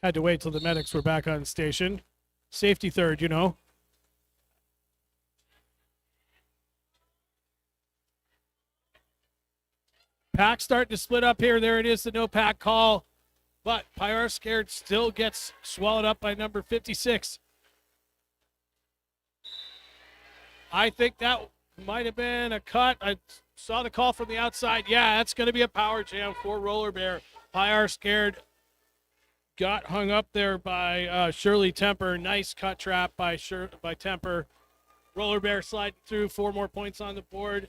Had to wait till the medics were back on station. Safety third, you know. Pack starting to split up here. There it is, the no pack call. But Pyar Scared still gets swallowed up by number 56. I think that might have been a cut. I saw the call from the outside. Yeah, that's going to be a power jam for Roller Bear. Pyar Scared got hung up there by Shirley Temper. Nice cut trap by Temper. Roller Bear sliding through. 4 more points on the board.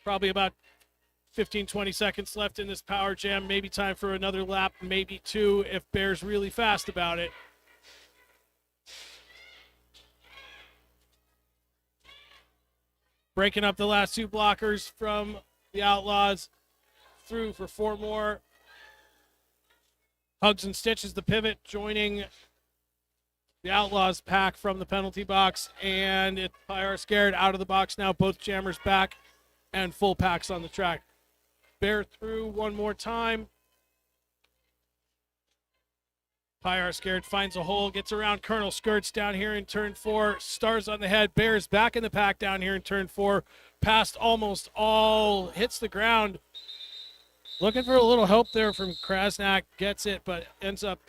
Probably about 15, 20 seconds left in this power jam. Maybe time for another lap, maybe 2 if Bear's really fast about it. Breaking up the last 2 blockers from the Outlaws. Through for 4 more. Hugs and Stitches, the pivot, joining the Outlaws pack from the penalty box. And Pyar Scared out of the box now. Both jammers back and full packs on the track. Bear through one more time. Pyar Scared finds a hole, gets around Colonel Skirts down here in turn 4. Stars on the head. Bears back in the pack down here in turn 4. Past almost all. Hits the ground. Looking for a little help there from Krasnak. Gets it, but ends up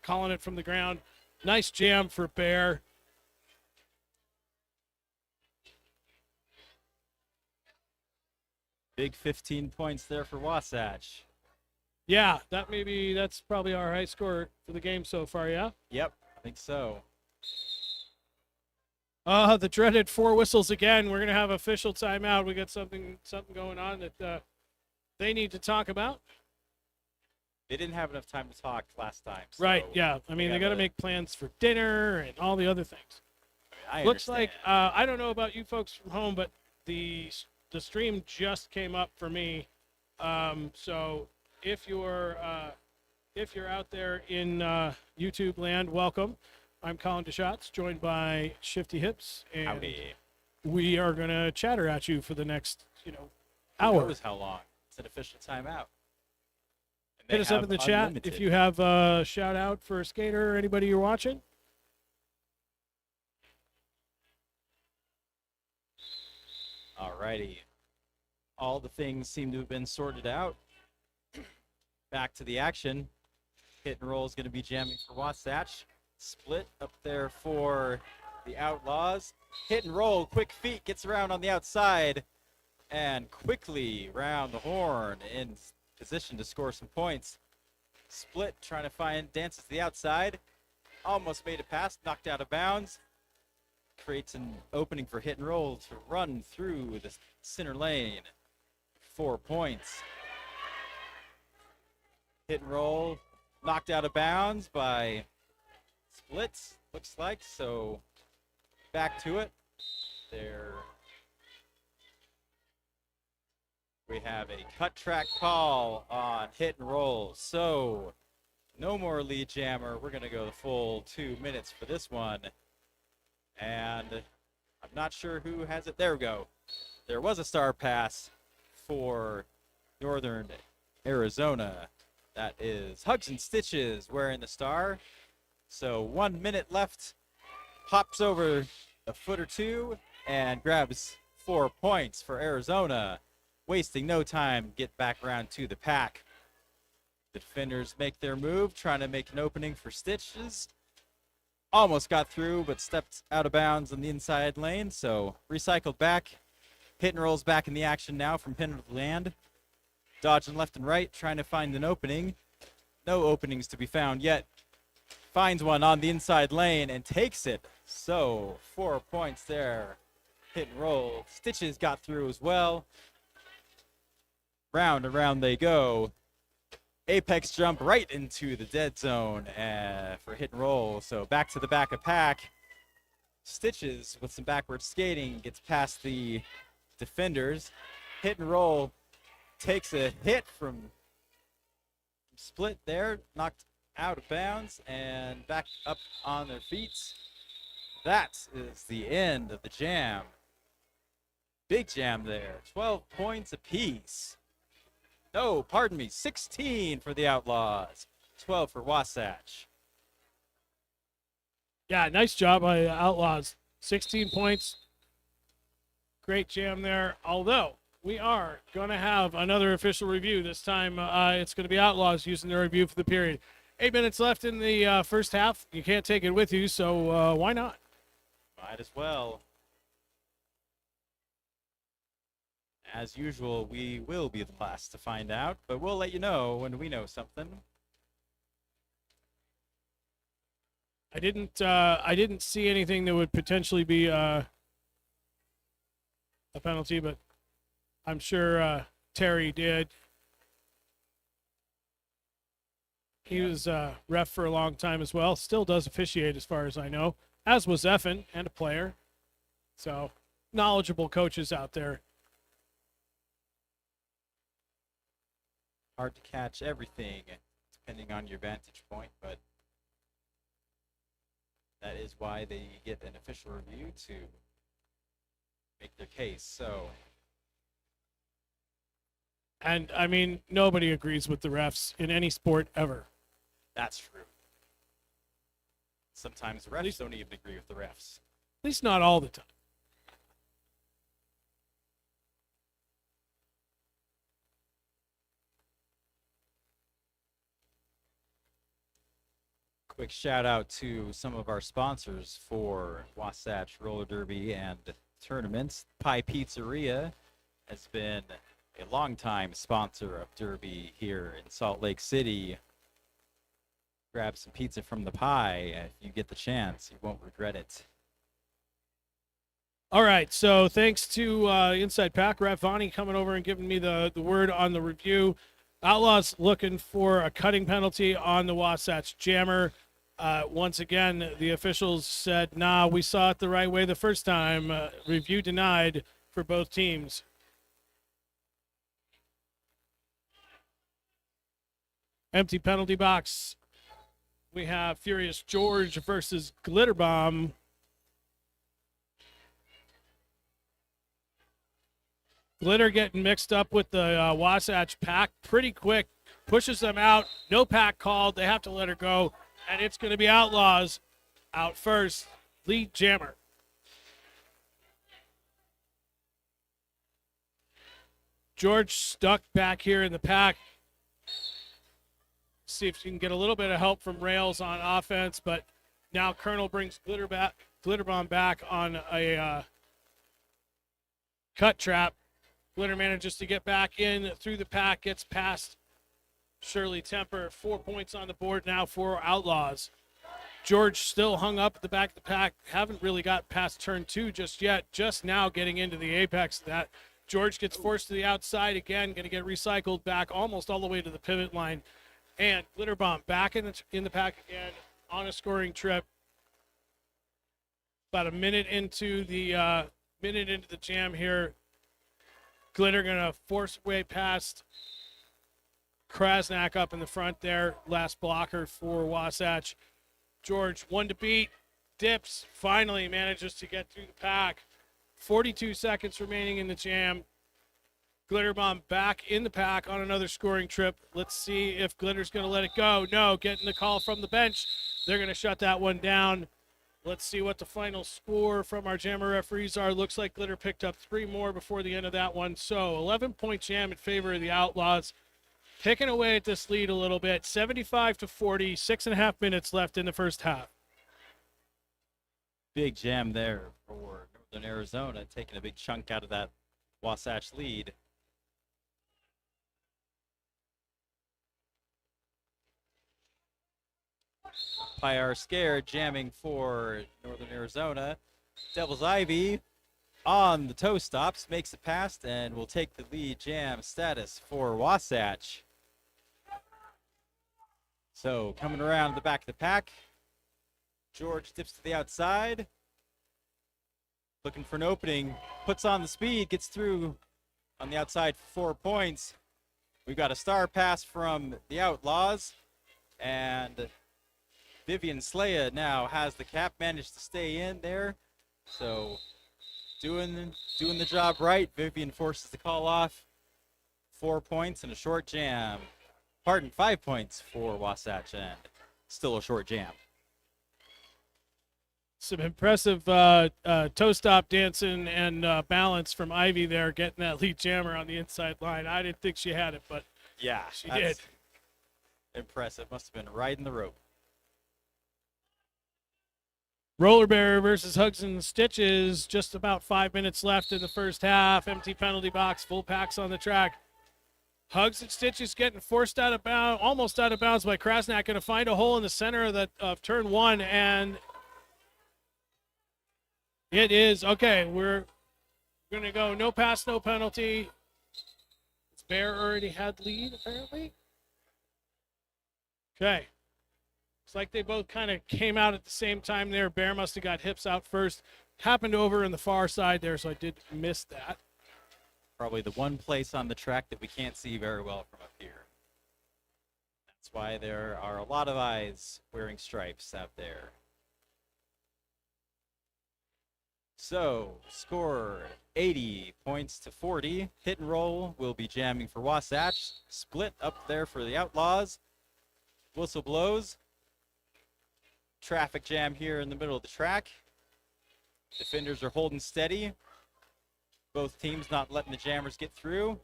calling it from the ground. Nice jam for Bear. Big 15 points there for Wasatch. Yeah, that's probably our high score for the game so far, yeah? Yep, I think so. The dreaded 4 whistles again. We're going to have official timeout. We got something going on that they need to talk about. They didn't have enough time to talk last time. So right, yeah. I mean, they got to make plans for dinner and all the other things. Looks like, I don't know about you folks from home, but the stream just came up for me. So if you're out there in YouTube land, welcome. I'm Colin DeShots, joined by Shifty Hips, and howdy. We are gonna chatter at you for the next, Who hour. knows how long? It's an official timeout. And Hit they us up have in the chat unlimited. if you have a shout out for a skater or anybody you're watching. Alrighty. All the things seem to have been sorted out. Back to the action. Hit and roll is going to be jamming for Wasatch. Split up there for the Outlaws. Hit and roll, quick feet, gets around on the outside. And quickly round the horn in position to score some points. Split trying to dances to the outside. Almost made a pass, knocked out of bounds. Creates an opening for hit and roll to run through the center lane. 4 points. Hit and roll, knocked out of bounds by Splits, looks like. So back to it. There we have a cut track call on hit and roll. So no more lead jammer. We're going to go the full 2 minutes for this one. And I'm not sure who has it. There we go. There was a star pass for Northern Arizona. That is Hugs and Stitches wearing the star. So 1 minute left. Hops over a foot or two and grabs 4 points for Arizona. Wasting no time, get back around to the pack. The defenders make their move, trying to make an opening for Stitches. Almost got through, but stepped out of bounds on the inside lane, so recycled back. Hit and rolls back in the action now from Pin of the Land. Dodging left and right, trying to find an opening. No openings to be found yet. Finds one on the inside lane and takes it. So 4 points there. Hit and roll. Stitches got through as well. Round and round they go. Apex jump right into the dead zone for hit and roll. So back to the back of pack. Stitches with some backward skating gets past the defenders. Hit and roll takes a hit from Split there, knocked out of bounds and back up on their feet. That is the end of the jam. Big jam there. 12 points apiece. No, pardon me, 16 for the Outlaws. 12 for Wasatch. Yeah, nice job by the Outlaws. 16 points. Great jam there. Although we are going to have another official review. This time it's going to be Outlaws using their review for the period. 8 minutes left in the first half. You can't take it with you, so why not? Might as well. As usual, we will be the last to find out, but we'll let you know when we know something. I didn't see anything that would potentially be a penalty, but I'm sure Terry did. He was ref for a long time as well. Still does officiate as far as I know, as was Effin and a player. So knowledgeable coaches out there. Hard to catch everything depending on your vantage point, but that is why they get an official review to make their case. So, And I mean, nobody agrees with the refs in any sport ever. that's true. Sometimes the refs don't even agree with the refs. At least not all the time. Quick shout out to some of our sponsors for Wasatch Roller Derby and tournaments. Pie Pizzeria has been a longtime sponsor of Derby here in Salt Lake City. Grab some pizza from the Pie if you get the chance. You won't regret it. All right, so thanks to Inside Pack, Ref Vonnie coming over and giving me the word on the review. Outlaws looking for a cutting penalty on the Wasatch Jammer. Once again, the officials said, nah, we saw it the right way the first time. Review denied for both teams. Empty penalty box. We have Furious George versus Glitterbomb. Glitter getting mixed up with the Wasatch pack pretty quick. Pushes them out. No pack called. They have to let her go. And it's going to be Outlaws out first. Lead jammer. George stuck back here in the pack. See if she can get a little bit of help from Rails on offense. But now Colonel brings Glitterbomb back on a cut trap. Glitter manages to get back in through the pack, gets past Shirley Temper. 4 points on the board now for Outlaws. George still hung up at the back of the pack. Haven't really got past turn 2 just yet. Just now getting into the apex of that. George gets forced to the outside again. Going to get recycled back almost all the way to the pivot line. And Glitterbomb back in the pack again on a scoring trip. About a minute into the jam here. Glitter gonna force way past Krasnak up in the front there. Last blocker for Wasatch. George, one to beat. Dips, finally manages to get through the pack. 42 seconds remaining in the jam. Glitterbomb back in the pack on another scoring trip. Let's see if Glitter's gonna let it go. No, getting the call from the bench. They're gonna shut that one down. Let's see what the final score from our jammer referees are. Looks like Glitter picked up 3 more before the end of that one. So 11-point jam in favor of the Outlaws. Picking away at this lead a little bit. 75-40, 6.5 minutes left in the first half. Big jam there for Northern Arizona, taking a big chunk out of that Wasatch lead. Pyar scared, jamming for Northern Arizona. Devil's Ivy on the toe stops, makes it past, and will take the lead jam status for Wasatch. So coming around the back of the pack, George dips to the outside, looking for an opening, puts on the speed, gets through on the outside for 4 points. We've got a star pass from the Outlaws, and Vivian Slaya now has the cap, managed to stay in there. So doing the job right. Vivian forces the call off. 4 points and a short jam. Pardon, 5 points for Wasatch, and still a short jam. Some impressive toe stop dancing and balance from Ivy there, getting that lead jammer on the inside line. I didn't think she had it, but Yeah, she that's did. impressive. Must have been riding the rope. Roller Bear versus Hugs and Stitches. Just about 5 minutes left in the first half. Empty penalty box, full packs on the track. Hugs and Stitches getting forced out of bounds, almost out of bounds by Krasnak. Going to find a hole in the center of turn one, and it is okay. We're going to go no pass, no penalty. Bear already had lead, apparently. Okay. Looks like they both kind of came out at the same time there. Bear must have got hips out first. Happened over in the far side there, so I did miss that. Probably the one place on the track that we can't see very well from up here. That's why there are a lot of eyes wearing stripes out there. So, score 80 points to 40. Hit and roll will be jamming for Wasatch. Split up there for the Outlaws. Whistle blows. Traffic jam here in the middle of the track. Defenders are holding steady. Both teams not letting the jammers get through.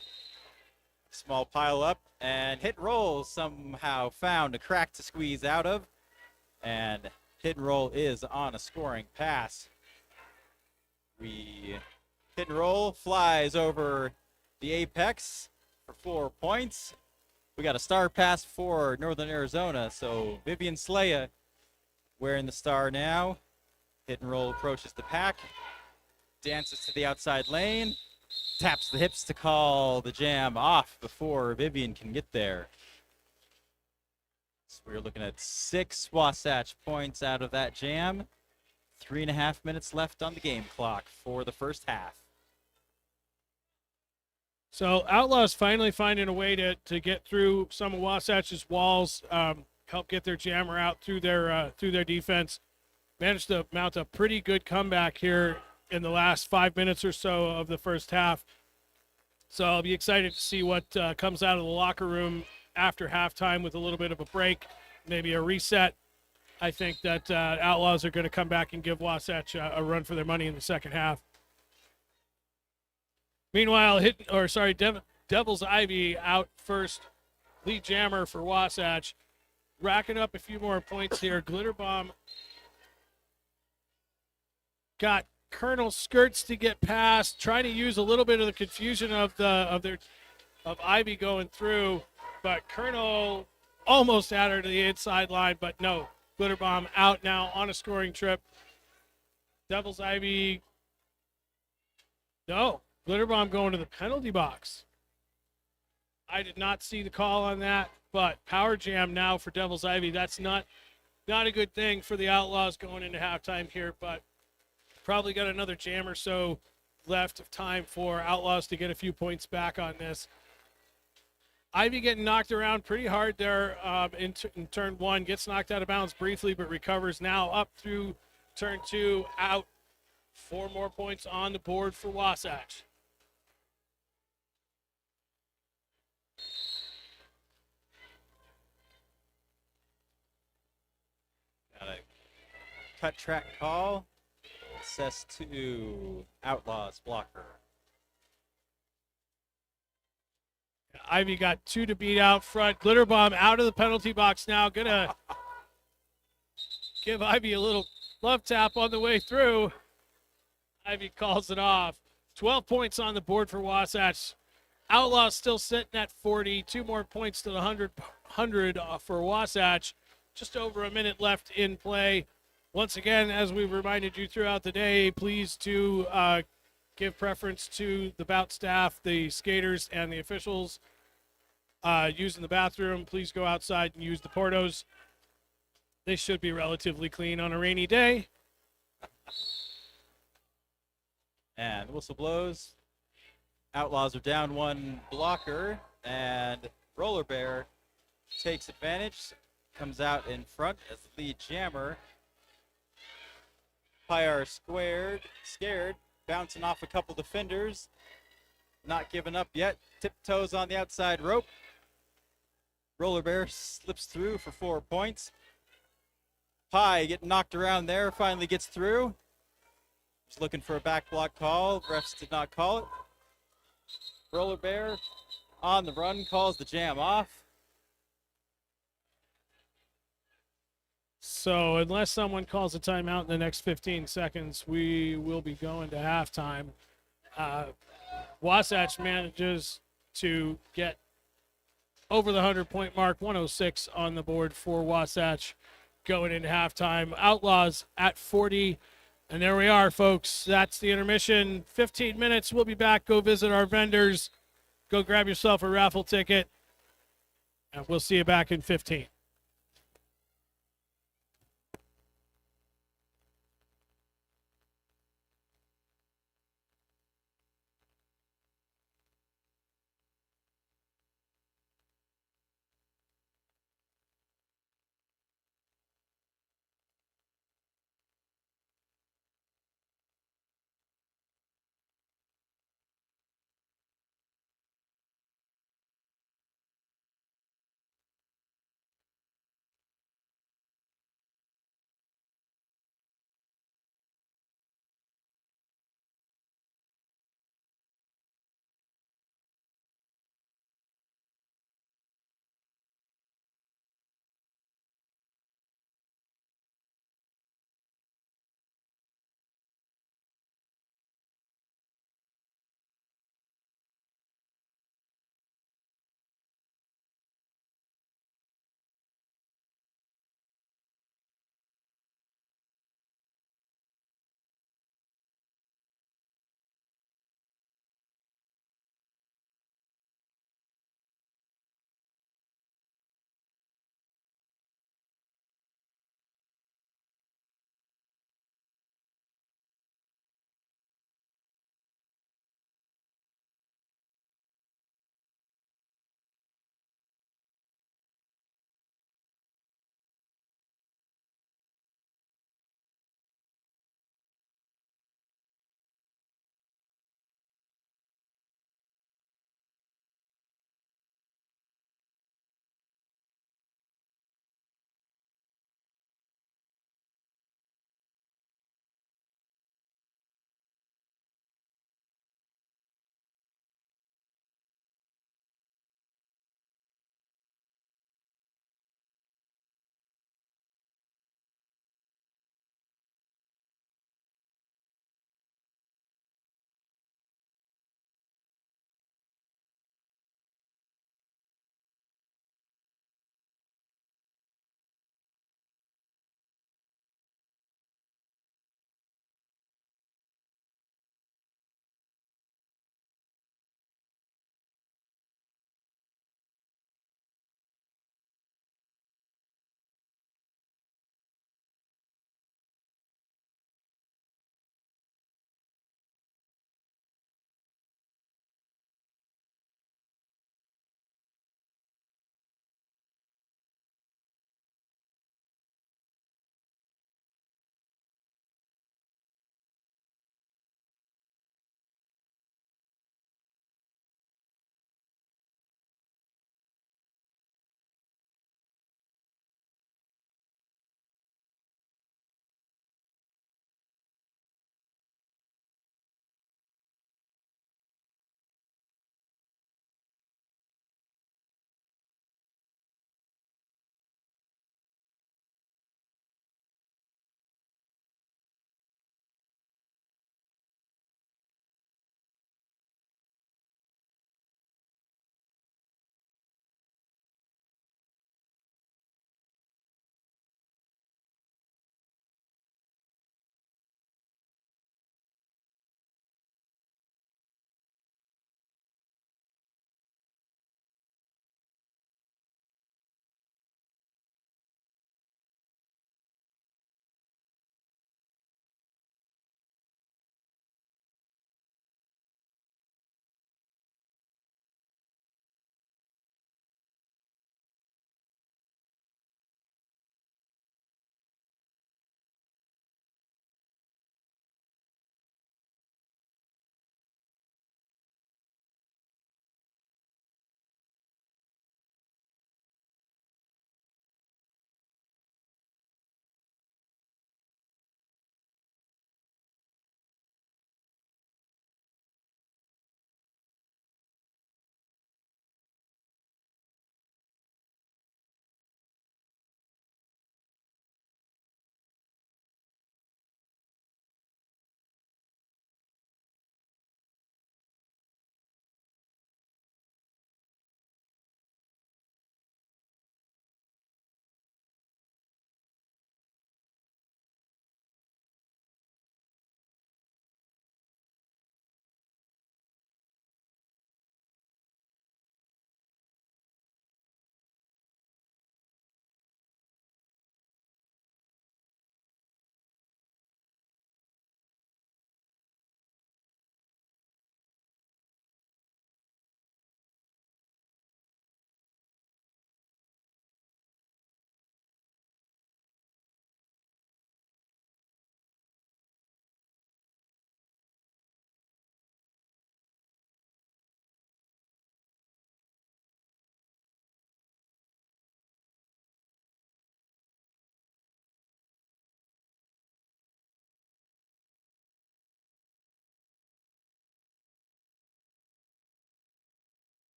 Small pile up, and hit and roll somehow found a crack to squeeze out of. And hit and roll is on a scoring pass. Hit and roll flies over the apex for 4 points. We got a star pass for Northern Arizona, so Vivian Slaya wearing the star now. Hit and roll approaches the pack, dances to the outside lane, taps the hips to call the jam off before Vivian can get there. So we're looking at 6 Wasatch points out of that jam. 3.5 minutes left on the game clock for the first half. So Outlaws finally finding a way to get through some of Wasatch's walls, help get their jammer out through their defense. Managed to mount a pretty good comeback here in the last 5 minutes or so of the first half. So I'll be excited to see what comes out of the locker room after halftime with a little bit of a break, maybe a reset. I think that Outlaws are going to come back and give Wasatch a run for their money in the second half. Meanwhile, Devil's Ivy out first. Lead jammer for Wasatch. Racking up a few more points here. Glitter Bomb got Colonel Skirts to get past, trying to use a little bit of the confusion of Ivy going through, but Colonel almost had her to the inside line, but no. Glitter Bomb out now on a scoring trip. Devil's Ivy, no. Glitter Bomb going to the penalty box. I did not see the call on that, but power jam now for Devil's Ivy. That's not a good thing for the Outlaws going into halftime here, but probably got another jam or so left of time for Outlaws to get a few points back on this. Ivy getting knocked around pretty hard there in turn one. Gets knocked out of bounds briefly, but recovers now up through turn two, out. 4 more points on the board for Wasatch. Got a cut track call. Assess to Outlaws blocker. Ivy got 2 to beat out front. Glitter Bomb out of the penalty box now. Gonna give Ivy a little love tap on the way through. Ivy calls it off. 12 points on the board for Wasatch. Outlaws still sitting at 40. 2 more points to the 100 for Wasatch. Just over a minute left in play. Once again, as we've reminded you throughout the day, please to give preference to the bout staff, the skaters, and the officials using the bathroom. Please go outside and use the portos. They should be relatively clean on a rainy day. And the whistle blows. Outlaws are down 1 blocker, and Roller Bear takes advantage, comes out in front as the lead jammer. Pyar scared, bouncing off a couple defenders. Not giving up yet. Tiptoes on the outside rope. Roller Bear slips through for 4 points. Pie getting knocked around there, finally gets through. Just looking for a back block call. Refs did not call it. Roller Bear on the run calls the jam off. So unless someone calls a timeout in the next 15 seconds, we will be going to halftime. Wasatch manages to get over the 100-point mark, 106 on the board for Wasatch going into halftime. Outlaws at 40. And there we are, folks. That's the intermission. 15 minutes. We'll be back. Go visit our vendors. Go grab yourself a raffle ticket. And we'll see you back in 15.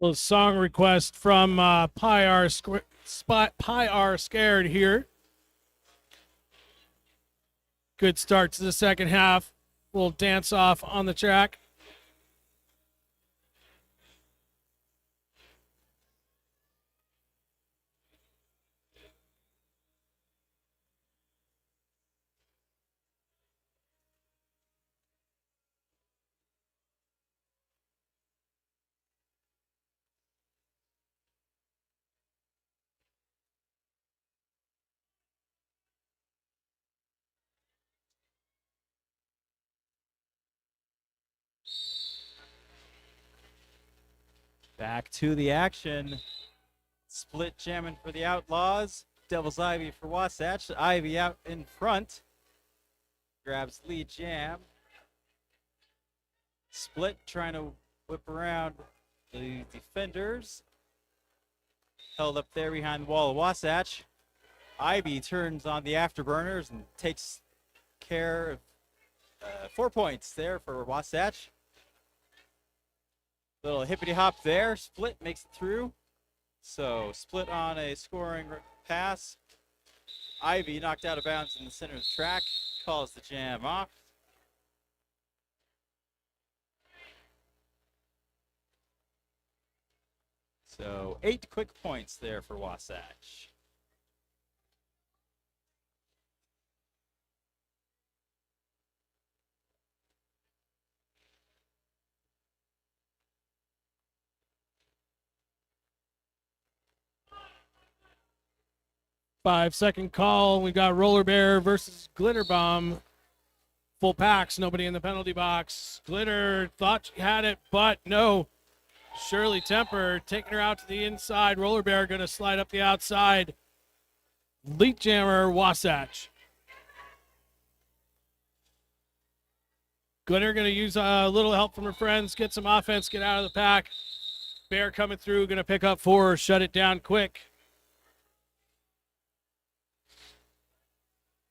Little song request from Pi R Scared here. Good start to the second half. Little dance off on the track. Back to the action. Split jamming for the Outlaws. Devil's Ivy for Wasatch. Ivy out in front. Grabs lead jam. Split trying to whip around the defenders. Held up there behind the wall of Wasatch. Ivy turns on the afterburners and takes care of 4 points there for Wasatch. Little hippity hop there. Split makes it through. So Split on a scoring pass. Ivy knocked out of bounds in the center of the track. Calls the jam off. So 8 quick points there for Wasatch. Five-second call. We got Roller Bear versus Glitter Bomb. Full packs, nobody in the penalty box. Glitter thought she had it, but no. Shirley Temper taking her out to the inside. Roller Bear going to slide up the outside. Lead jammer, Wasatch. Glitter going to use a little help from her friends, get some offense, get out of the pack. Bear coming through, going to pick up 4, shut it down quick.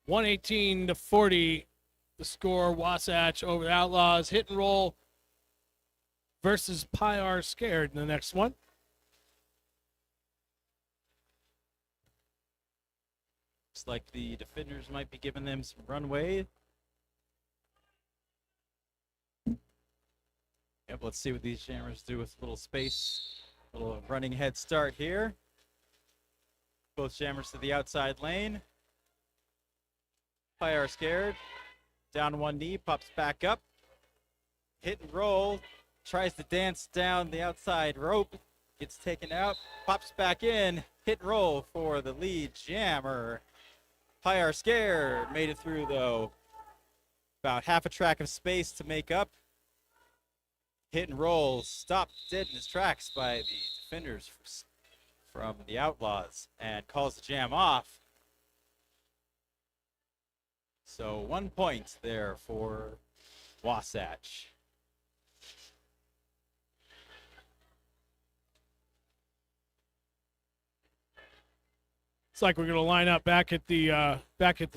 118-40, the score. Wasatch over the Outlaws. Hit and roll versus Pi R Scared in the next one. Looks like the defenders might be giving them some runway. Yep, let's see what these jammers do with a little space. A little running head start here. Both jammers to the outside lane. Pi R Scared. Down one knee, pops back up. Hit and roll. Tries to dance down the outside rope. Gets taken out. Pops back in. Hit and roll for the lead jammer. Pi R Scared made it through, though. About half a track of space to make up. Hit and roll. Stopped dead in his tracks by the defenders from the Outlaws. And calls the jam off. So 1 point there for Wasatch. It's like we're going to line up back at the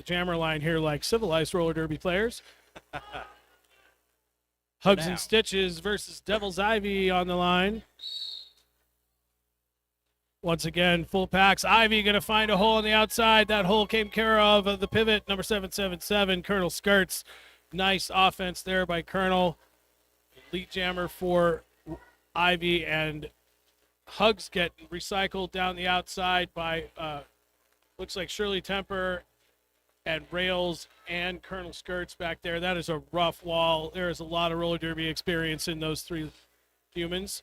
jammer line here like civilized roller derby players. Hugs and Stitches versus Devil's Ivy on the line. Once again, full packs. Ivy going to find a hole on the outside. That hole came care of the pivot, number 777, Colonel Skirts. Nice offense there by Colonel. Lead jammer for Ivy, and Hugs get recycled down the outside by, looks like Shirley Temper and Rails and Colonel Skirts back there. That is a rough wall. There is a lot of roller derby experience in those 3 humans.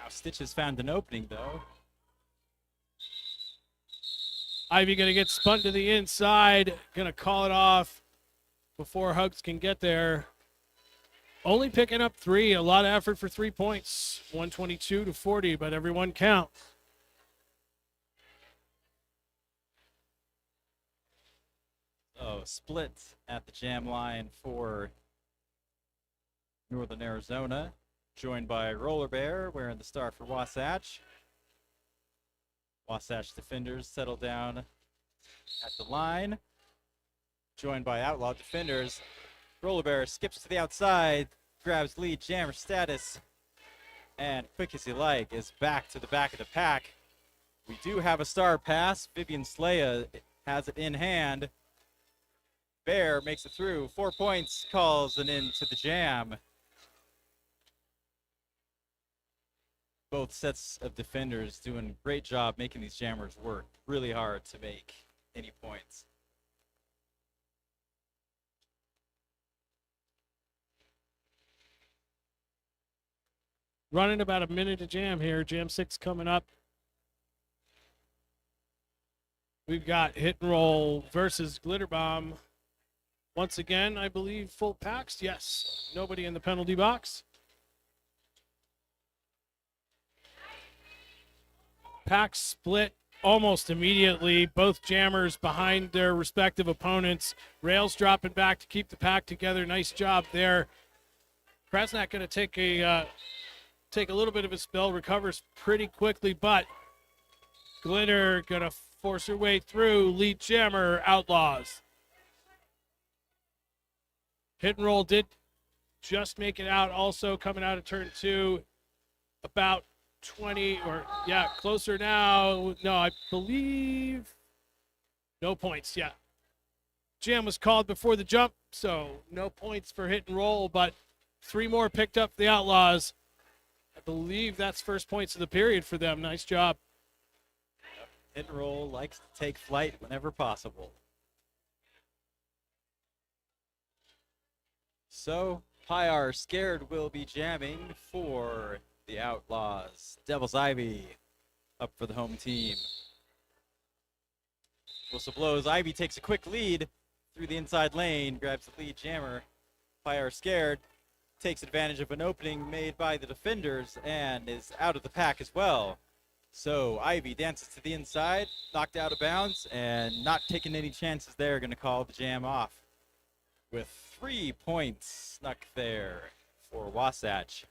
Stitches found an opening, though. Ivy going to get spun to the inside. Going to call it off before Hugs can get there. Only picking up 3. A lot of effort for 3 points. 122-40, but everyone counts. Oh, Split at the jam line for Northern Arizona. Joined by Roller Bear, wearing the star for Wasatch. Wasatch defenders settle down at the line. Joined by Outlaw defenders. Roller Bear skips to the outside, grabs lead jammer status, and quick as you like is back to the back of the pack. We do have a star pass. Vivian Slaya has it in hand. Bear makes it through. 4 points, calls an in to the jam. Both sets of defenders doing a great job making these jammers work really hard to make any points. Running about a minute to jam here. Jam 6 coming up. We've got Hit and Roll versus Glitter Bomb. Once again, I believe full packs. Yes. Nobody in the penalty box. Packs split almost immediately. Both jammers behind their respective opponents. Rails dropping back to keep the pack together. Nice job there. Krasnak going to take a little bit of a spell, recovers pretty quickly, but Glitter going to force her way through. Lead jammer, Outlaws. Hit and Roll did just make it out, also coming out of turn 2. About 20, or yeah, closer now. No, I believe no points. Yeah. Jam was called before the jump, so no points for Hit and Roll, but 3 more picked up the Outlaws. I believe that's first points of the period for them. Nice job. Hit and Roll likes to take flight whenever possible. So, Pyar Scared will be jamming for the Outlaws. Devil's Ivy up for the home team. Whistle blows. Ivy takes a quick lead through the inside lane, grabs the lead jammer. Pyar Scared takes advantage of an opening made by the defenders and is out of the pack as well. So Ivy dances to the inside, knocked out of bounds, and not taking any chances there, going to call the jam off. With 3 points snuck there for Wasatch.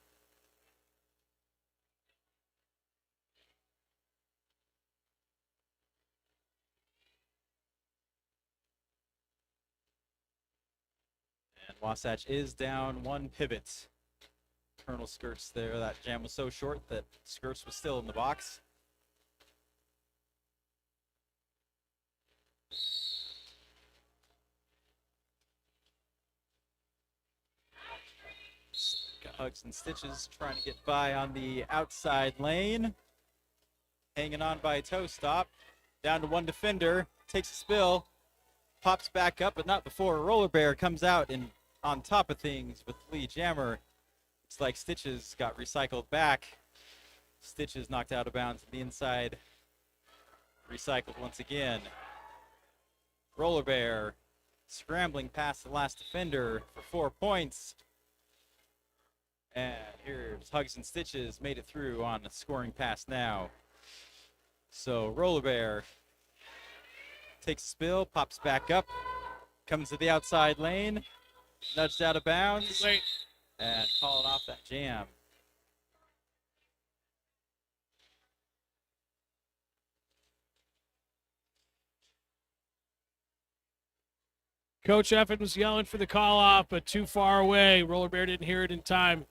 And Wasatch is down 1 pivot. Colonel Skirts there. That jam was so short that Skirts was still in the box. Got Hugs and Stitches trying to get by on the outside lane. Hanging on by a toe stop. Down to 1 defender. Takes a spill. Pops back up, but not before Roller Bear comes out and on top of things with Lee Jammer. It's like Stitches got recycled back. Stitches knocked out of bounds on the inside. Recycled once again. Roller Bear scrambling past the last defender for 4 points. And here's Hugs and Stitches, made it through on a scoring pass now. So Roller Bear takes a spill, pops back up, comes to the outside lane, nudged out of bounds, Late. and calling off that jam. Coach Effin was yelling for the call off, but too far away. Roller Bear didn't hear it in time.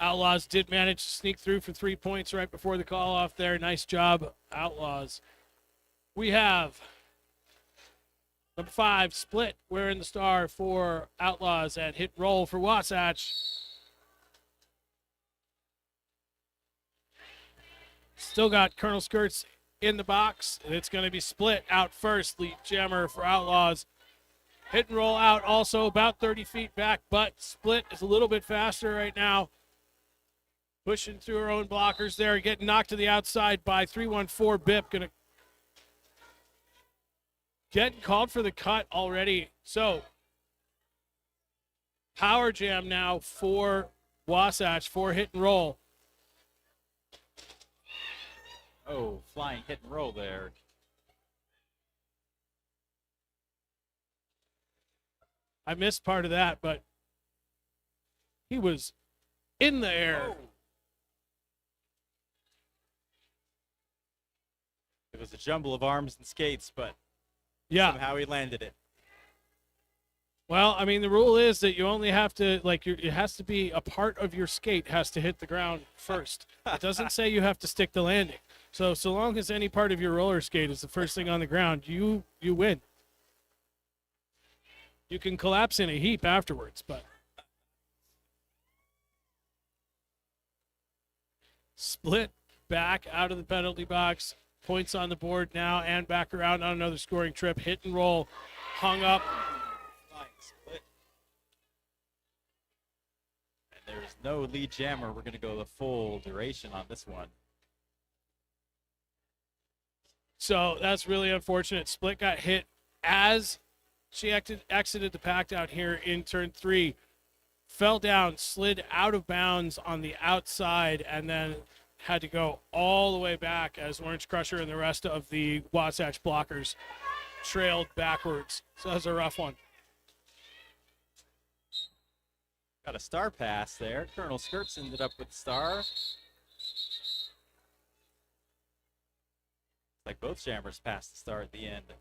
Outlaws did manage to sneak through for 3 points right before the call off there. Nice job, Outlaws. We have number 5, Split, wearing the star for Outlaws, and Hit Roll for Wasatch. Still got Colonel Skirts in the box, and it's going to be Split out first. Lead jammer for Outlaws. Hit and Roll out also about 30 feet back, but Split is a little bit faster right now. Pushing through her own blockers there, getting knocked to the outside by 314 Bip. Gonna getting called for the cut already. So power jam now for Wasatch for Hit and Roll. Oh, flying hit and roll there. I missed part of that, but he was in the air. Oh. It was a jumble of arms and skates, but Yeah, somehow he landed it. Well, I mean, the rule is that you only have to, like, it has to be a part of your skate has to hit the ground first. It doesn't say you have to stick the landing. So long as any part of your roller skate is the first thing on the ground, you win. You can collapse in a heap afterwards, but Split back out of the penalty box. Points on the board now and back around on another scoring trip. Hit and roll. Hung up. Flying Split. And there's no lead jammer. We're going to go the full duration on this one. So that's really unfortunate. Split got hit as she exited the pack down here in turn 3. Fell down, slid out of bounds on the outside, and then had to go all the way back as Orange Crusher and the rest of the Wasatch blockers trailed backwards. So that was a rough one. Got a star pass there. Colonel Skirts ended up with the star. Like both jammers passed the star at the end.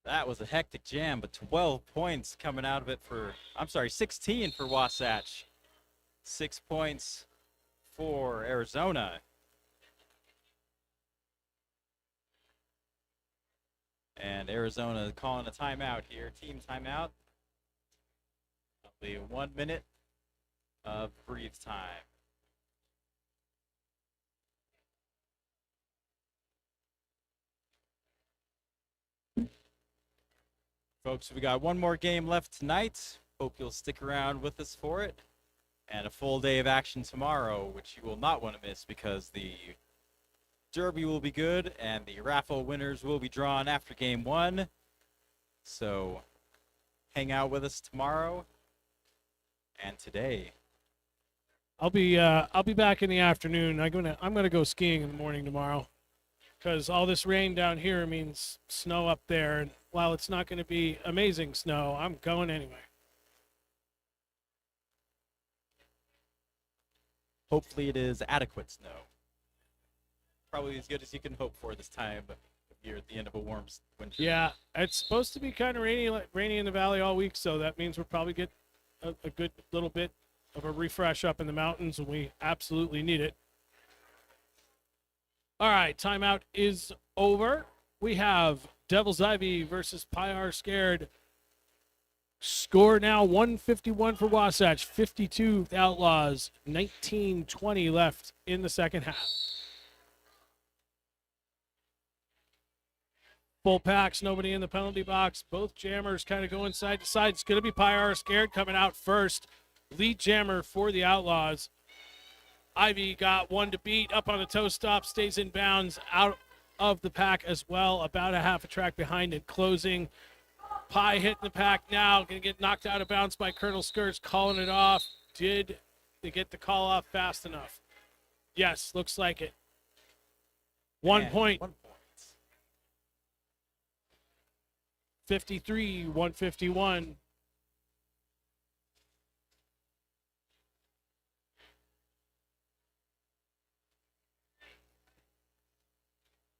That was a hectic jam, but 12 points coming out of it for, 16 for Wasatch. 6 points for Arizona. And Arizona calling a timeout here, team timeout. It'll be 1 minute of breathe time. Folks, we got one more game left tonight. Hope you'll stick around with us for it. And a full day of action tomorrow, which you will not want to miss because the Derby will be good and the raffle winners will be drawn after game 1. So hang out with us tomorrow and today. I'll be back in the afternoon. I'm gonna go skiing in the morning tomorrow, because all this rain down here means snow up there. And while it's not going to be amazing snow, I'm going anyway. Hopefully it is adequate snow. Probably as good as you can hope for this time of year at the end of a warm winter. Yeah, it's supposed to be kind of rainy in the valley all week, so that means we'll probably get a good little bit of a refresh up in the mountains, and we absolutely need it. All right, timeout is over. We have Devil's Ivy versus Pyar Scared. Score now 151 for Wasatch, 52 Outlaws, 19-20 left in the second half. Full packs, nobody in the penalty box. Both jammers kind of going side to side. It's going to be Pyar Scared coming out first. Lead jammer for the Outlaws. Ivy got one to beat, up on the toe stop, stays in bounds, out of the pack as well, about a half a track behind it, closing. Pie hitting the pack now, going to get knocked out of bounds by Colonel Skirts, calling it off. Did they get the call off fast enough? Yes, looks like it. 1 point. 1 point. 53-151.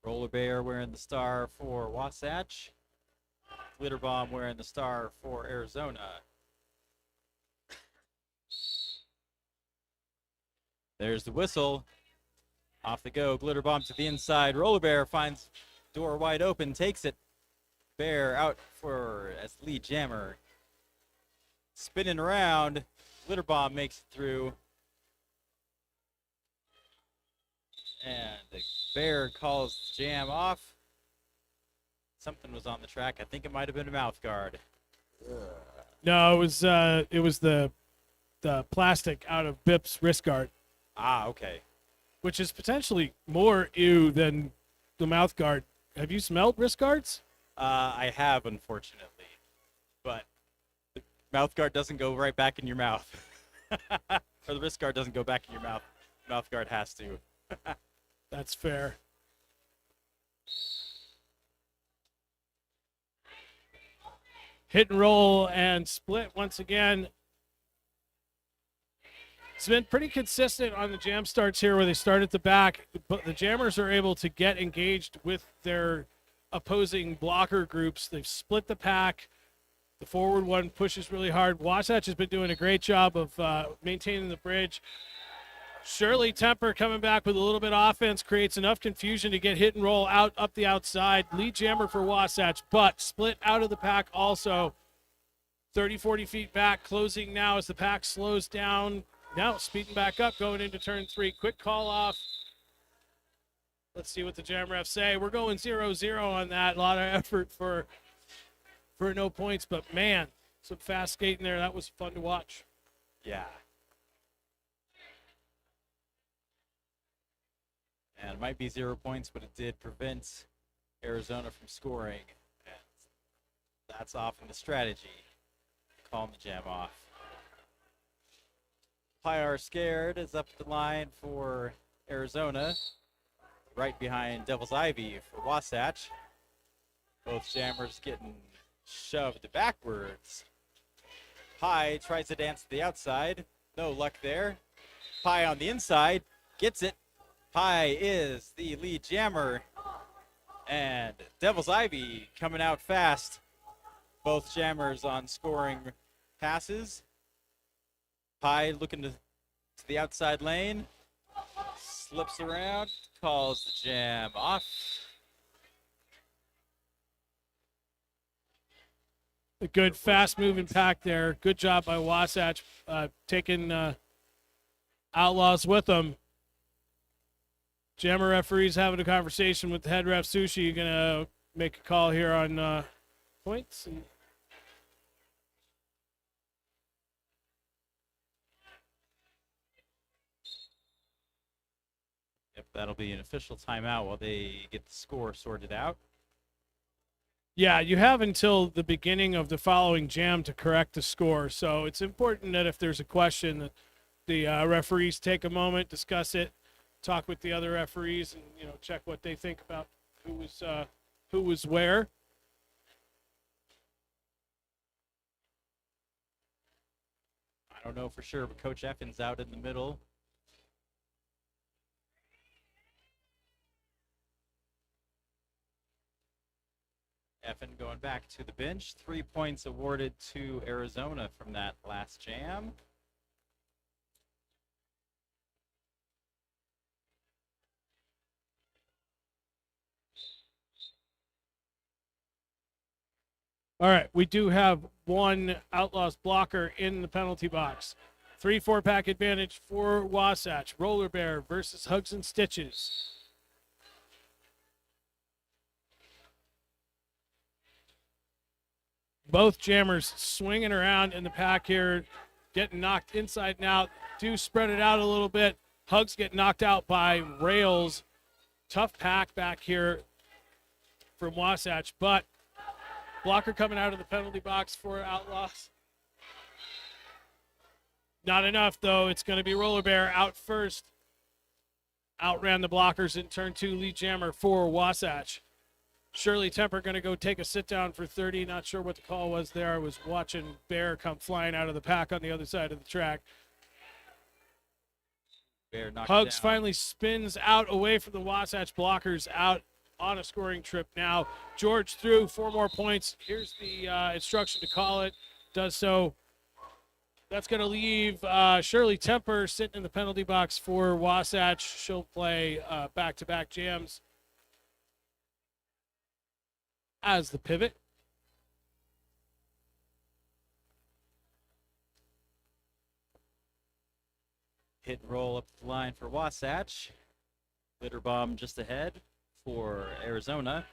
Roller Bear wearing the star for Wasatch. Glitter Bomb wearing the star for Arizona. There's the whistle. Off they go. Glitter Bomb to the inside. Roller Bear finds door wide open, takes it. Bear out for as lead jammer. Spinning around. Glitter Bomb makes it through. And the Bear calls the jam off. Something was on the track. I think it might have been a mouth guard. No, it was the plastic out of Bip's wrist guard, Ah, okay. which is potentially more ew than the mouth guard. Have you smelled wrist guards? I have, unfortunately. But the mouth guard doesn't go right back in your mouth. Or the wrist guard doesn't go back in your mouth. Mouth guard has to. That's fair. Hit and roll and split once again. It's been pretty consistent on the jam starts here where they start at the back, but the jammers are able to get engaged with their opposing blocker groups. They've split the pack. The forward one pushes really hard. Wasatch has been doing a great job of maintaining the bridge. Shirley Temper coming back with a little bit of offense, creates enough confusion to get hit and roll out up the outside. Lead jammer for Wasatch, but split out of the pack also. 30, 40 feet back, closing now as the pack slows down. Now speeding back up, going into turn 3. Quick call off. Let's see what the jam refs say. We're going 0-0 on that. A lot of effort for no points, but man, some fast skating there. That was fun to watch. Yeah. And it might be 0 points, but it did prevent Arizona from scoring. And that's often the strategy. Calling the jam off. Pyar Scared is up the line for Arizona. Right behind Devil's Ivy for Wasatch. Both jammers getting shoved backwards. Pie tries to dance to the outside. No luck there. Pie on the inside. Gets it. Pie is the lead jammer. And Devil's Ivy coming out fast. Both jammers on scoring passes. Pie looking to the outside lane. Slips around. Calls the jam off. A good fast-moving pack there. Good job by Wasatch taking Outlaws with them. Jammer referees having a conversation with the head ref, Sushi. You're going to make a call here on points? Yep, that'll be an official timeout while they get the score sorted out. Yeah, you have until the beginning of the following jam to correct the score. So it's important that if there's a question, that the referees take a moment, discuss it, talk with the other referees, and check what they think about who was where. I don't know for sure, but Coach Effen's out in the middle. Effen going back to the bench. 3 points awarded to Arizona from that last jam. All right, we do have one Outlaws blocker in the penalty box. 3-4 pack advantage for Wasatch. Roller Bear versus Hugs and Stitches. Both jammers swinging around in the pack here, getting knocked inside and out. Do spread it out a little bit. Hugs get knocked out by Rails. Tough pack back here from Wasatch, but blocker coming out of the penalty box for Outlaws. Not enough, though. It's going to be Roller Bear out first. Outran the blockers in turn 2. Lead jammer for Wasatch. Shirley Temper going to go take a sit down for 30. Not sure what the call was there. I was watching Bear come flying out of the pack on the other side of the track. Bear knocked Hugs down. finally spins out away from the Wasatch blockers, out on a scoring trip now. George through 4 more points. Here's the instruction to call it. Does so. That's going to leave Shirley Temper sitting in the penalty box for Wasatch. She'll play back-to-back jams as the pivot. Hit and roll up the line for Wasatch. Glitter bomb just ahead for Arizona.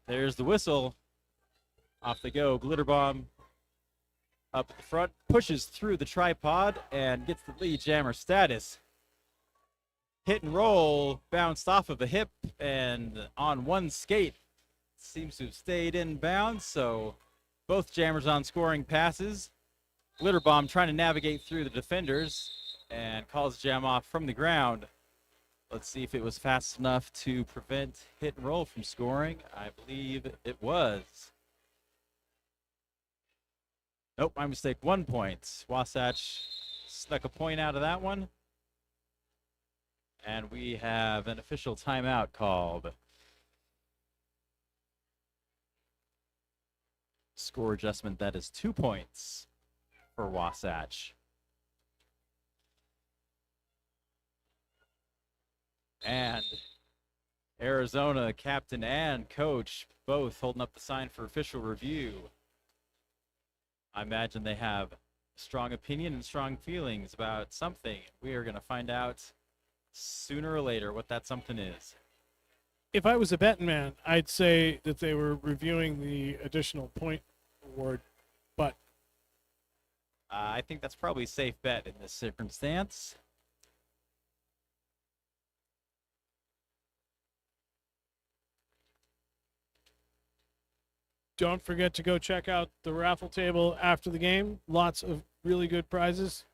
There's the whistle. Off they go. Glitter bomb up at the front, pushes through the tripod and gets the lead jammer status. Hit and roll, bounced off of a hip and on one skate. Seems to have stayed in bounds, so both jammers on scoring passes. Glitter bomb trying to navigate through the defenders and calls jam off from the ground. Let's see if it was fast enough to prevent hit and roll from scoring. I believe it was. Nope, my mistake. 1 point. Wasatch snuck a point out of that one. And we have an official timeout called. Score adjustment, that is 2 points for Wasatch. And Arizona captain and coach both holding up the sign for official review. I imagine they have strong opinion and strong feelings about something. We are going to find out sooner or later what that something is. If I was a betting man, I'd say that they were reviewing the additional point award, but I think that's probably a safe bet in this circumstance. don't forget to go check out the raffle table after the game. Lots of really good prizes.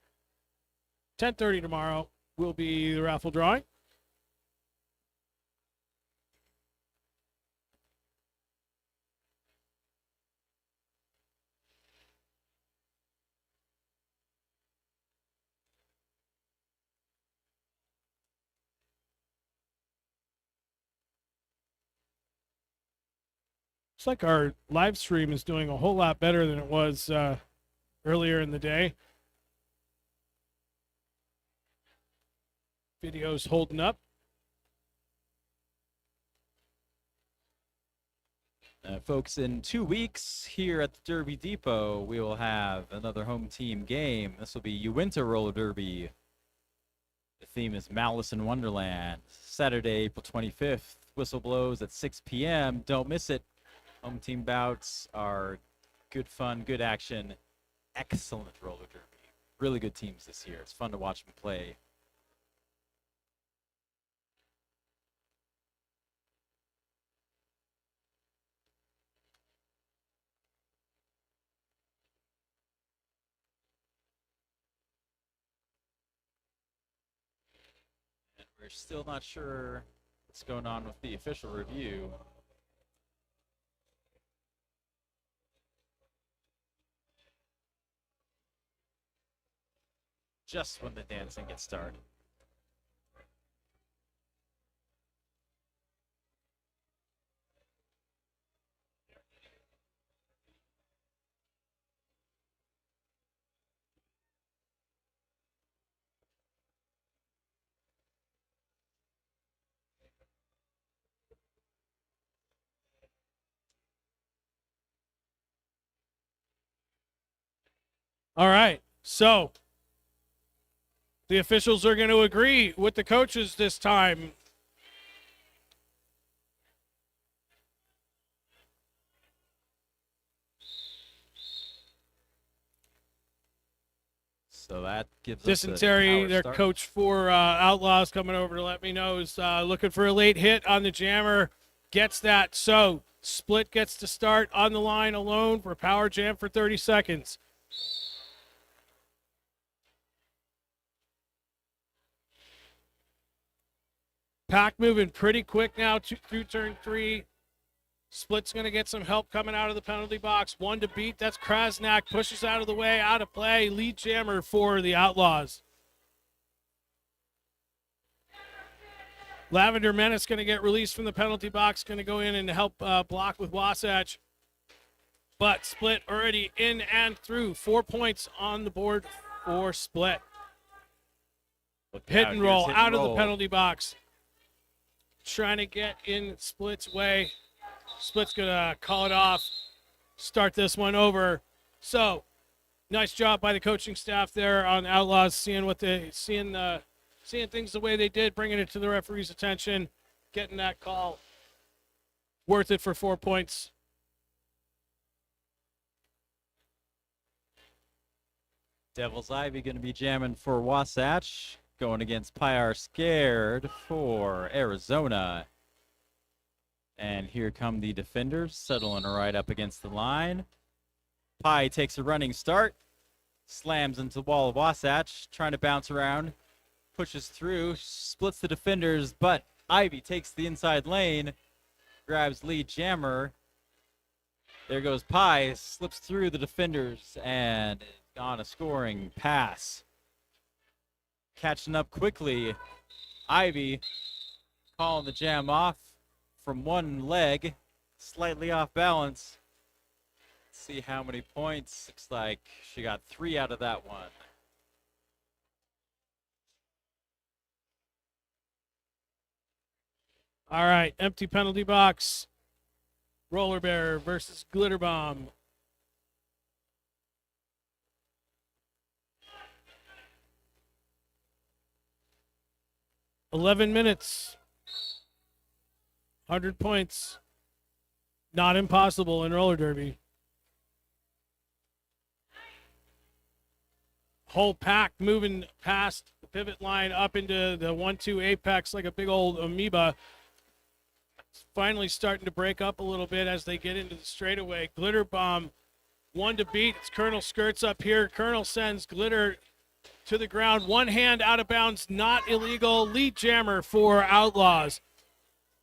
10:30 tomorrow will be the raffle drawing. Looks like our live stream is doing a whole lot better than it was earlier in the day. Video's holding up. Folks, in 2 weeks here at the Derby Depot, we will have another home team game. This will be Uinta Roller Derby. The theme is Malice in Wonderland. Saturday, April 25th. Whistle blows at 6 p.m. Don't miss it. Home team bouts are good fun, good action. Excellent roller derby. Really good teams this year. It's fun to watch them play. And we're still not sure what's going on with the official review. Just when the dancing gets started. All right, so the officials are going to agree with the coaches this time. So that gives Dysentery, us their coach for Outlaws, coming over to let me know, is looking for a late hit on the jammer. Gets that. So Split gets to start on the line alone for Power Jam for 30 seconds. Pack moving pretty quick now through turn 3. Split's going to get some help coming out of the penalty box. 1 to beat. That's Krasnak. Pushes out of the way. Out of play. Lead jammer for the Outlaws. Lavender Menace going to get released from the penalty box. Going to go in and help block with Wasatch. But Split already in and through. 4 points on the board for Split. Hit and roll out of the penalty box. Trying to get in Split's way. Split's going to call it off, start this one over. So, nice job by the coaching staff there on Outlaws, seeing things the way they did, bringing it to the referee's attention, getting that call. Worth it for 4 points. Devil's Ivy going to be jamming for Wasatch, going against Pyar Scared for Arizona. And here come the defenders, settling right up against the line. Pie takes a running start, slams into the wall of Wasatch, trying to bounce around, pushes through, splits the defenders, but Ivy takes the inside lane, grabs lead jammer, There goes Pie, slips through the defenders and is on a scoring pass. Catching up quickly, Ivy calling the jam off from one leg, slightly off balance. Let's see how many points. Looks like she got 3 out of that one. All right, empty penalty box. Roller Bear versus Glitter Bomb. "11 minutes, 100 points. Not impossible in roller derby." Whole pack moving past the pivot line up into the 1-2 apex like a big old amoeba. It's finally starting to break up a little bit as they get into the straightaway. Glitter Bomb, one to beat. It's Colonel Skirts up here. Colonel sends Glitter to the ground. One hand out of bounds, not illegal. Lead jammer for Outlaws.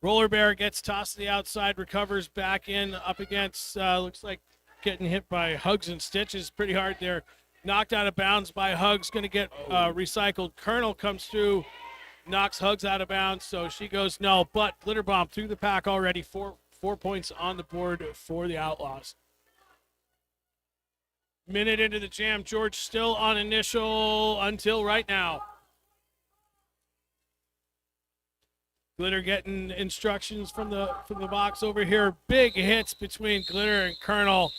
Roller Bear gets tossed to the outside, recovers back in up against, looks like getting hit by Hugs and Stitches pretty hard there. Knocked out of bounds by Hugs, going to get recycled. Colonel comes through, knocks Hugs out of bounds, so she goes no. But Glitter Bomb through the pack already. 4 points on the board for the Outlaws. Minute into the jam. George still on initial until right now. Glitter getting instructions from the box over here. Big hits between Glitter and Colonel.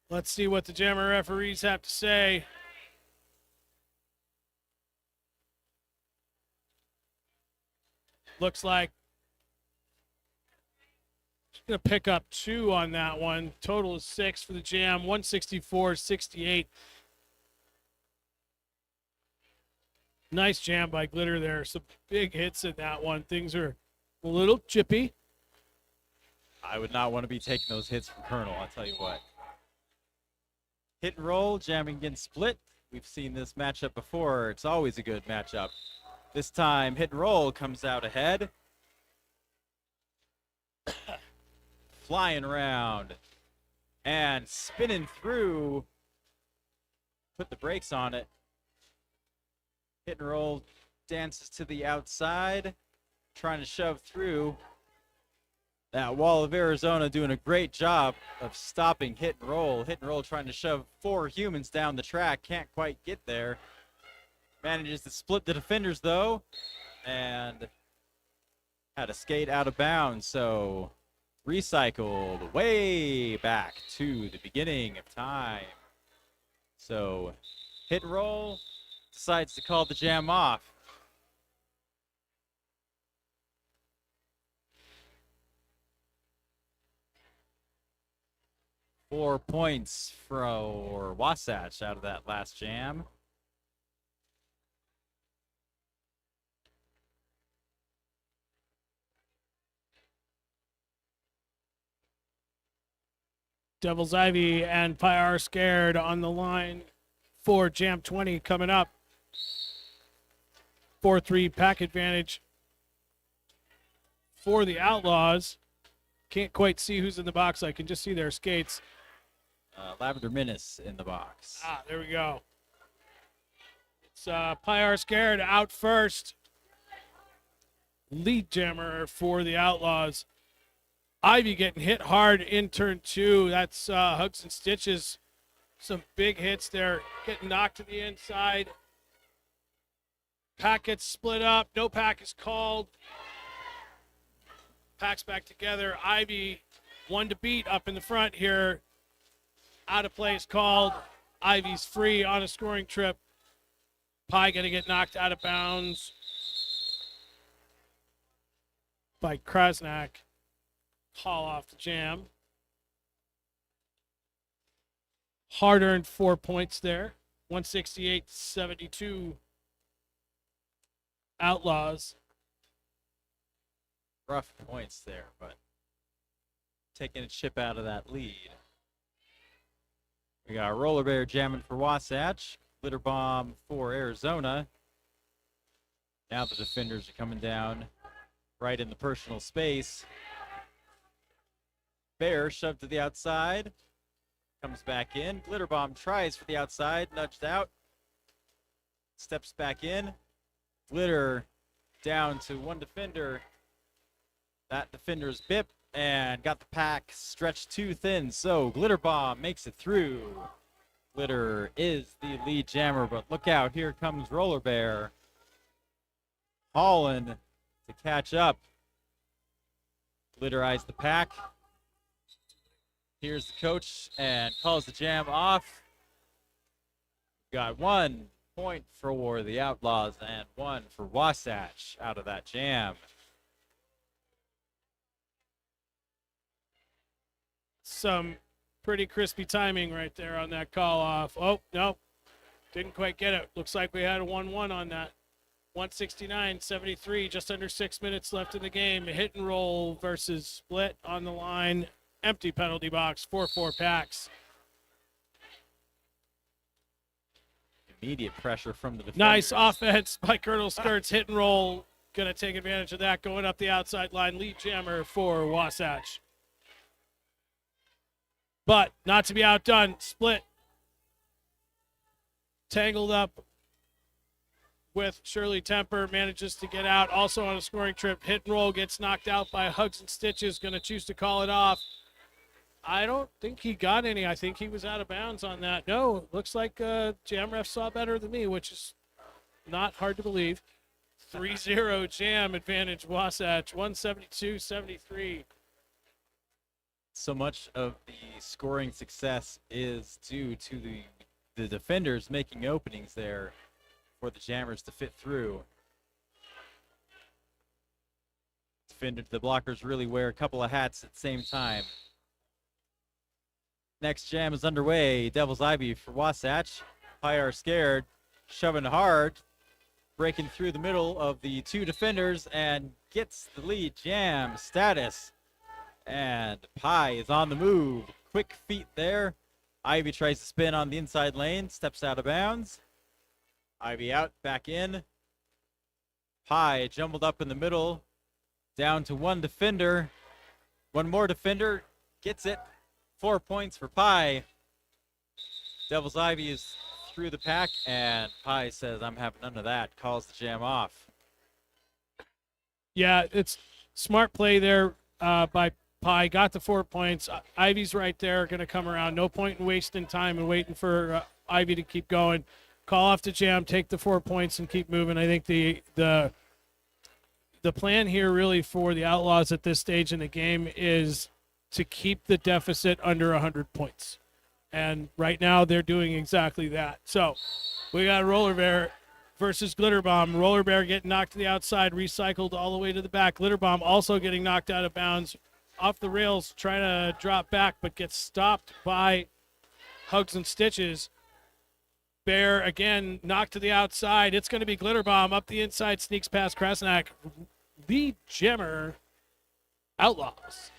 Let's see what the jammer referees have to say. Looks like she's going to pick up 2 on that one. Total is 6 for the jam, 164-68. Nice jam by Glitter there. Some big hits in that one. Things are a little chippy. I would not want to be taking those hits from Colonel, I'll tell you what. Hit and roll, jamming against split. We've seen this matchup before. It's always a good matchup. This time, hit and roll comes out ahead. Flying around and spinning through. Put the brakes on it. Hit and roll dances to the outside, trying to shove through. That Wall of Arizona doing a great job of stopping hit and roll. Hit and roll trying to shove 4 humans down the track. Can't quite get there. Manages to split the defenders, though. And had to skate out of bounds. So recycled way back to the beginning of time. So hit and roll decides to call the jam off. Four points for Wasatch out of that last jam. Devil's Ivy and Pyar Scared on the line for Jam 20 coming up. 4-3 pack advantage for the Outlaws. Can't quite see who's in the box. I can just see their skates. Lavender Menace in the box. Ah, there we go. It's Pyar Scared out first. Lead jammer for the Outlaws. Ivy getting hit hard in turn 2. That's Hugs and Stitches. Some big hits there. Getting knocked to the inside. Pack gets split up. No pack is called. Packs back together. Ivy, one to beat up in the front here. Out of play is called. Ivy's free on a scoring trip. Pie going to get knocked out of bounds by Krasnak. Call off the jam. Hard-earned 4 points there. 168-72. Outlaws. Rough points there, but taking a chip out of that lead. We got Roller Bear jamming for Wasatch. Glitter Bomb for Arizona. Now the defenders are coming down right in the personal space. Bear shoved to the outside. Comes back in. Glitter Bomb tries for the outside. Nudged out. Steps back in. Glitter down to one defender. That defender's bip and got the pack stretched too thin. So Glitter Bomb makes it through. Glitter is the lead jammer, but look out. Here comes Roller Bear. Holland to catch up. Glitter eyes the pack. Here's the coach and calls the jam off. Got 1 point for the Outlaws and 1 for Wasatch out of that jam. Some pretty crispy timing right there on that call off. Oh, no, didn't quite get it. Looks like we had a 1-1 on that. 169-73, just under 6 minutes left in the game. Hit and roll versus split on the line. Empty penalty box, 4-4 packs. Immediate pressure from the defenders. Nice offense by Colonel Skirts. Hit and roll. Going to take advantage of that. Going up the outside line. Lead jammer for Wasatch. But not to be outdone. Split. Tangled up with Shirley Temper. Manages to get out. Also on a scoring trip. Hit and roll. Gets knocked out by Hugs and Stitches. Going to choose to call it off. I don't think he got any. I think he was out of bounds on that. No, looks like Jam Ref saw better than me, which is not hard to believe. 3-0 Jam advantage Wasatch, 172-73. So much of the scoring success is due to the defenders making openings there for the Jammers to fit through. The blockers really wear a couple of hats at the same time. Next jam is underway. Devil's Ivy for Wasatch. Pie are scared. Shoving hard. Breaking through the middle of the 2 defenders and gets the lead jam status. And Pie is on the move. Quick feet there. Ivy tries to spin on the inside lane. Steps out of bounds. Ivy out. Back in. Pie jumbled up in the middle. Down to 1 defender. 1 more defender. Gets it. 4 points for Pie. Devil's Ivy is through the pack, and Pie says, I'm having none of that. Calls the jam off. Yeah, it's smart play there by Pie. Got the 4 points. Ivy's right there, going to come around. No point in wasting time and waiting for Ivy to keep going. Call off the jam, take the 4 points, and keep moving. I think the plan here really for the Outlaws at this stage in the game is to keep the deficit under 100 points. And right now they're doing exactly that. So we got Roller Bear versus Glitter Bomb. Roller Bear getting knocked to the outside, recycled all the way to the back. Glitter Bomb also getting knocked out of bounds, off the rails, trying to drop back, but gets stopped by Hugs and Stitches. Bear again knocked to the outside. It's going to be Glitter Bomb up the inside, sneaks past Krasnak. Lead jammer Outlaws.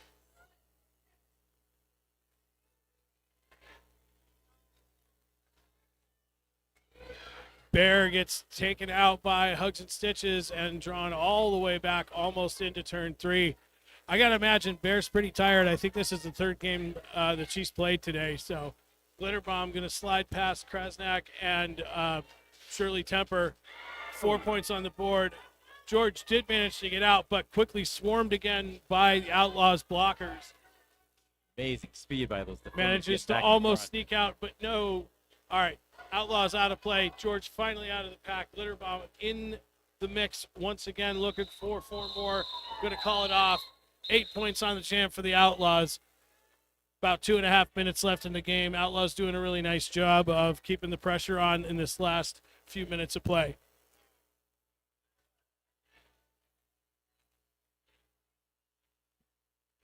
Bear gets taken out by Hugs and Stitches and drawn all the way back almost into turn 3. I got to imagine Bear's pretty tired. I think this is the 3rd game that she's played today. So Glitter Bomb going to slide past Krasnak and Shirley Temper. 4 points on the board. George did manage to get out, but quickly swarmed again by the Outlaws blockers. Amazing speed by those defenders. Manages to almost sneak out, but no. All right. Outlaws out of play. George finally out of the pack. Glitter Bomb in the mix once again, looking for 4 more. Going to call it off. 8 points on the jam for the Outlaws. About 2.5 minutes left in the game. Outlaws doing a really nice job of keeping the pressure on in this last few minutes of play.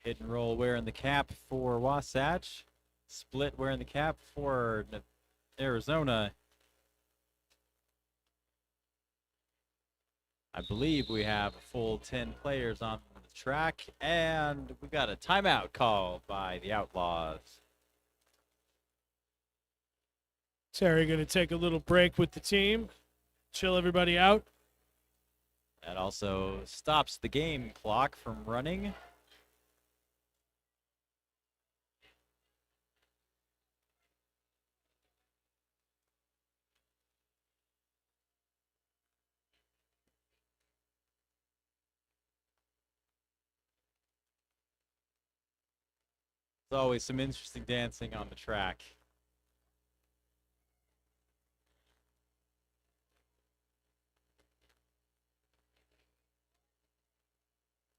Hit and roll wearing the cap for Wasatch. Split wearing the cap for Arizona. I believe we have a full 10 players on the track, and we've got a timeout called by the Outlaws. Terry going to take a little break with the team, chill everybody out. That also stops the game clock from running. There's always some interesting dancing on the track.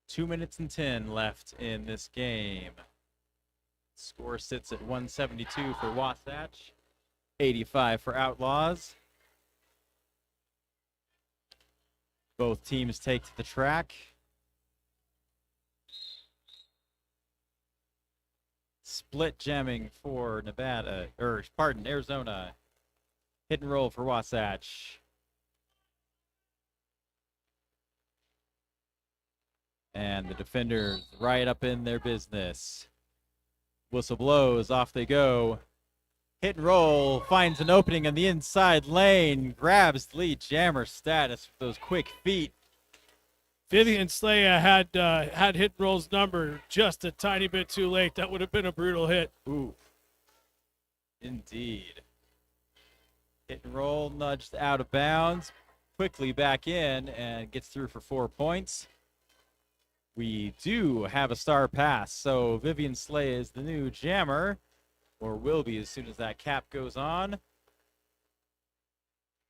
Two minutes and 10 left in this game. Score sits at 172 for Wasatch, 85 for Outlaws. Both teams take to the track. Split jamming for Arizona. Hit and roll for Wasatch. And the defenders right up in their business. Whistle blows, off they go. Hit and roll, finds an opening in the inside lane, grabs the lead jammer status with those quick feet. Vivian Slaya had hit and roll's number just a tiny bit too late. That would have been a brutal hit. Ooh, indeed. Hit and roll, nudged out of bounds, quickly back in and gets through for 4 points. We do have a star pass, so Vivian Slay is the new jammer, or will be as soon as that cap goes on.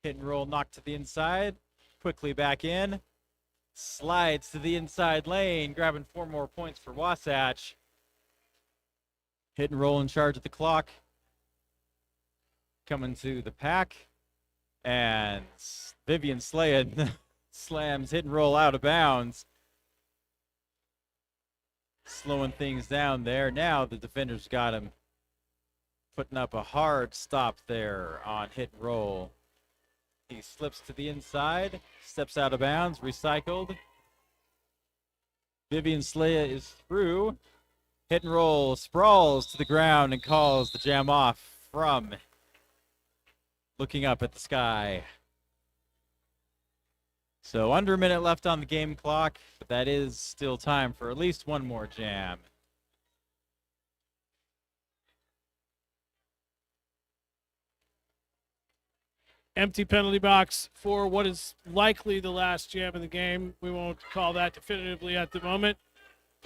Hit and roll, knocked to the inside, quickly back in. Slides to the inside lane, grabbing 4 more points for Wasatch. Hit and roll in charge of the clock. Coming to the pack. And Vivian Slay slams hit and roll out of bounds. Slowing things down there. Now the defenders got him. Putting up a hard stop there on hit and roll. He slips to the inside, steps out of bounds, recycled. Vivian Slaya is through. Hit and roll, sprawls to the ground and calls the jam off from looking up at the sky. So under a minute left on the game clock, but that is still time for at least one more jam. Empty penalty box for what is likely the last jam of the game. We won't call that definitively at the moment.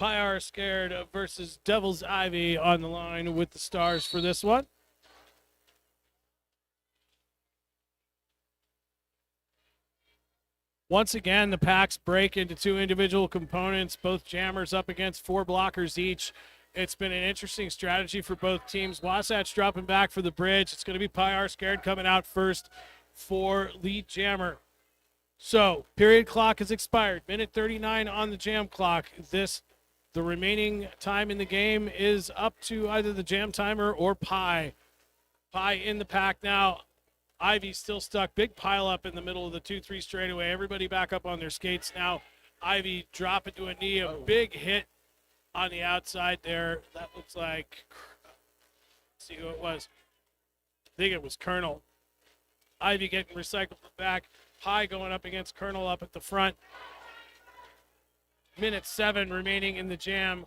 Pyar Scared versus Devil's Ivy on the line with the Stars for this one. Once again, the packs break into 2 individual components, both jammers up against 4 blockers each. It's been an interesting strategy for both teams. Wasatch dropping back for the bridge. It's going to be Pyar Scared coming out first for lead jammer. So, period clock has expired. Minute 39 on the jam clock. The remaining time in the game is up to either the jam timer or Pi. Pi in the pack now. Ivy still stuck. Big pile up in the middle of the 2-3 straightaway. Everybody back up on their skates now. Ivy drop into a knee. A big hit on the outside there. That looks like, let's see who it was. I think it was Colonel. Ivy getting recycled back. Pi going up against Colonel up at the front. Minute 7 remaining in the jam.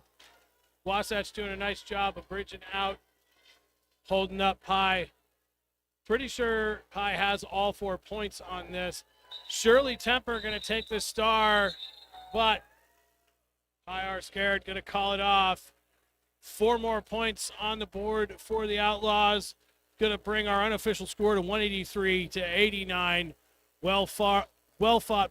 Wasatch doing a nice job of bridging out, holding up Pi. Pretty sure Pi has all 4 points on this. Shirley Temper going to take the star, but Pi are scared, going to call it off. 4 more points on the board for the Outlaws. Going to bring our unofficial score to 183 to 89. Well fought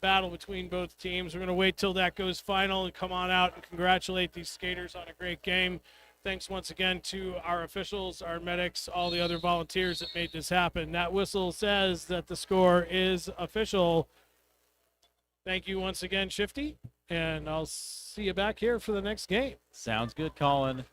battle between both teams. We're going to wait till that goes final and come on out and congratulate these skaters on a great game. Thanks once again to our officials, our medics, all the other volunteers that made this happen. That whistle says that the score is official. Thank you once again, Shifty, and I'll see you back here for the next game. Sounds good, Colin.